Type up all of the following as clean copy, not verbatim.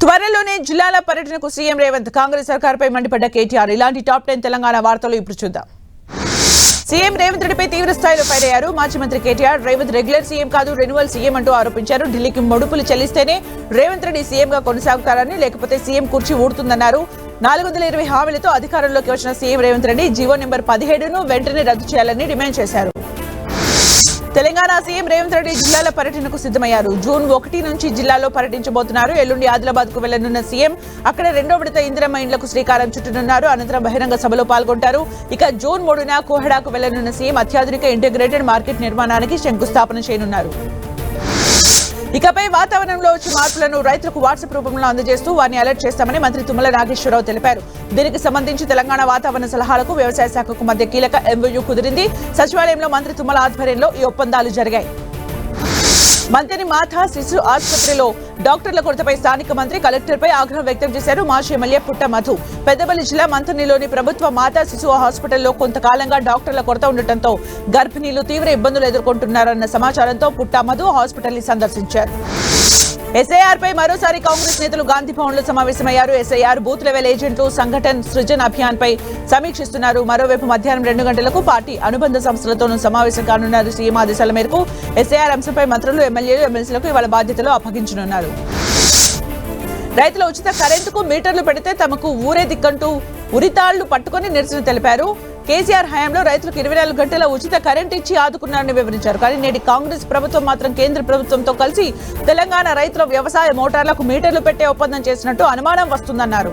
త్వరలోనే జిల్లాల పర్యటనకు సీఎం రేవంత్. కాంగ్రెస్ సర్కార్పై మండిపడ్డ కేటీఆర్. ఇలాంటి టాప్ 10 తెలంగాణ వార్తలు ఇప్పుడు చూద్దాం. సీఎం రేవంత్ రెడ్డిపై తీవ్ర స్థాయిలో ఫైర్ అయ్యారు మాజీ మంత్రి కేటీఆర్. రేవంత్ రెగ్యులర్ సీఎం కాదు, రెన్యువల్ సీఎం అంటూ ఆరోపించారు. ఢిల్లీకి ముడుపులు చెల్లిస్తేనే రేవంత్ రెడ్డి సీఎంగా కొనసాగుతారని, లేకపోతే సీఎం కుర్చీ ఊడుతుందన్నారు. 420 హామీలతో అధికారంలోకి వచ్చిన CM Revanth Reddy GO number 17ను వెంటనే రద్దు చేయాలని డిమాండ్ చేశారు. తెలంగాణ సీఎం రేవంత్ రెడ్డి జిల్లాల పర్యటనకు సిద్ధమయ్యారు. జూన్ 1 నుంచి జిల్లాలో పర్యటించబోతున్నారు. ఎల్లుండి ఆదిలాబాద్ కు వెళ్లనున్న సీఎం అక్కడ 2వ విడత ఇందిరమ్మ ఇండ్లకు శ్రీకారం చుట్టనున్నారు. అనంతరం బహిరంగ సభలో పాల్గొంటారు. ఇక జూన్ 3న కోహెడాకు వెళ్లనున్న సీఎం అత్యాధునిక ఇంటిగ్రేటెడ్ మార్కెట్ నిర్మాణానికి శంకుస్థాపన చేయనున్నారు. ఇకపై వాతావరణంలో వచ్చే మార్పులను రైతులకు వాట్సాప్ రూపంలో అందజేస్తూ వారిని అలర్ట్ చేస్తామని మంత్రి తుమ్మల నాగేశ్వరరావు తెలిపారు. దీనికి సంబంధించి తెలంగాణ వాతావరణ సలహాలకు వ్యవసాయ శాఖకు మధ్య కీలక ఎంఓయూ కుదిరింది. సచివాలయంలో మంత్రి తుమ్మల ఆధ్వర్యంలో ఈ ఒప్పందాలు జరిగాయి. మంత్రి మాథా శిశు ఆసుపత్రిలో డాక్టర్ల కొరతపై స్థానిక మంత్రి కలెక్టర్పై ఆగ్రహం వ్యక్తం చేశారు. మాజీ ఎమ్మెల్యే పుట్ట మధు. పెద్దపల్లి జిల్లా మంథనిలోని ప్రభుత్వ మాతా శిశు హాస్పిటల్లో కొంతకాలంగా డాక్టర్ల కొరత ఉండటంతో గర్భిణీలు తీవ్ర ఇబ్బందులు ఎదుర్కొంటున్నారన్న సమాచారంతో పుట్ట మధు హాస్పిటల్ ని సందర్శించారు. ఎస్ఐఆర్ పై మరోసారి కాంగ్రెస్ నేతలు గాంధీ భవన్ లో సమావేశమయ్యారు. ఎస్ఐఆర్ బూత్ లెవెల్ ఏజెంట్లు సంఘటన్ సృజన్ అభియాన్ పై సమీక్షిస్తున్నారు. మరోవైపు మధ్యాహ్నం 2 గంటలకు పార్టీ అనుబంధ సంస్థలతోనూ సమావేశం కానున్నారు. సీఎం ఆదేశాల మేరకు ఎస్ఐఆర్ అంశంపై మంత్రులు, ఎమ్మెల్యేలు, ఎమ్మెల్సీలకు ఇవాళ బాధ్యతలు అప్పగించనున్నారు. రైతుల ఉచిత కరెంటుకు మీటర్లు పెడితే తమకు ఊరే దిక్కంటూ ఉరితాళ్లు పట్టుకుని నిరసన తెలిపారు. కేసీఆర్ హయాంలో రైతులకు 24 గంటల ఉచిత కరెంట్ ఇచ్చి ఆదుకున్నారని వివరించారు. కానీ నేటి కాంగ్రెస్ ప్రభుత్వం మాత్రం కేంద్ర ప్రభుత్వంతో కలిసి తెలంగాణ రైతుల వ్యవసాయ మోటార్లకు మీటర్లు పెట్టే ఒప్పందం చేసినట్టు అనుమానం వస్తుందన్నారు.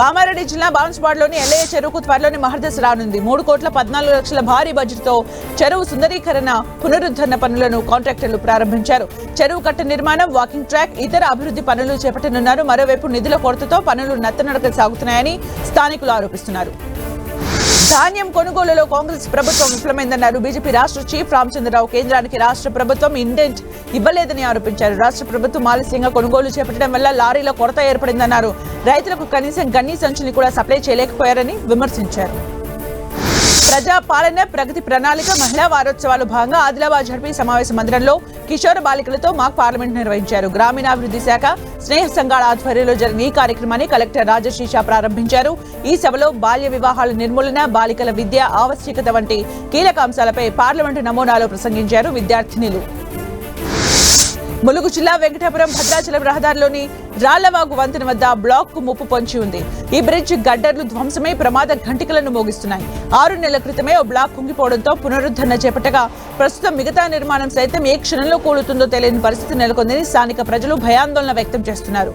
కామారెడ్డి జిల్లా బాన్స్వాడలోని ఎల్ఐఏ చెరువుకు త్వరలోని మహర్దశ రానుంది. 3,14,00,000 భారీ బడ్జెట్తో చెరువు సుందరీకరణ, పునరుద్ధరణ పనులను కాంట్రాక్టర్లు ప్రారంభించారు. చెరువు కట్ట నిర్మాణం, వాకింగ్ ట్రాక్, ఇతర అభివృద్ధి పనులు చేపట్టనున్నారు. మరోవైపు నిధుల కొరతతో పనులు నత్తనడక సాగుతున్నాయని స్థానికులు ఆరోపిస్తున్నారు. ధాన్యం కొనుగోలులో కాంగ్రెస్ ప్రభుత్వం విఫలమైందన్నారు బీజేపీ రాష్ట్ర చీఫ్ రామచంద్రరావు. కేంద్రానికి రాష్ట్ర ప్రభుత్వం ఇండెంట్ ఇవ్వలేదని ఆరోపించారు. రాష్ట్ర ప్రభుత్వం ఆలస్యంగా కొనుగోలు చేపట్టడం వల్ల లారీల కొరత ఏర్పడిందన్నారు. రైతులకు కనీసం గన్నీ సంచుని కూడా సప్లై చేయలేకపోయారని విమర్శించారు. ప్రజా పాలన ప్రగతి ప్రణాళిక మహిళా వారోత్సవాలు భాగంగా ఆదిలాబాద్ జడ్పీ సమావేశ మందిరంలో కిషోర బాలికలతో మాక్ పార్లమెంట్ నిర్వహించారు. గ్రామీణాభివృద్ధి శాఖ, స్నేహ సంఘాల ఆధ్వర్యంలో జరిగిన ఈ కార్యక్రమాన్ని కలెక్టర్ రాజశ్రీషా ప్రారంభించారు. ఈ సభలో బాల్య వివాహాల నిర్మూలన, బాలికల విద్య ఆవశ్యకత వంటి కీలక అంశాలపై పార్లమెంటు నమూనాలో ప్రసంగించారు విద్యార్థినులు. ములుగు జిల్లా వెంకటాపురం భద్రాచలం రహదారిలోని రాళ్లవాగు వంతెన వద్ద బ్లాక్ కు ముప్పు పొంచి ఉంది. ఈ బ్రిడ్జ్ గడ్డర్లు ధ్వంసమై ప్రమాద ఘంటికలను మోగిస్తున్నాయి. 6 నెలల క్రితమే ఓ బ్లాక్ కుంగిపోవడంతో పునరుద్ధరణ చేపట్టగా ప్రస్తుతం మిగతా నిర్మాణం సైతం ఏ క్షణంలో కూలుతుందో తెలియని పరిస్థితి నెలకొందని స్థానిక ప్రజలు భయాందోళన వ్యక్తం చేస్తున్నారు.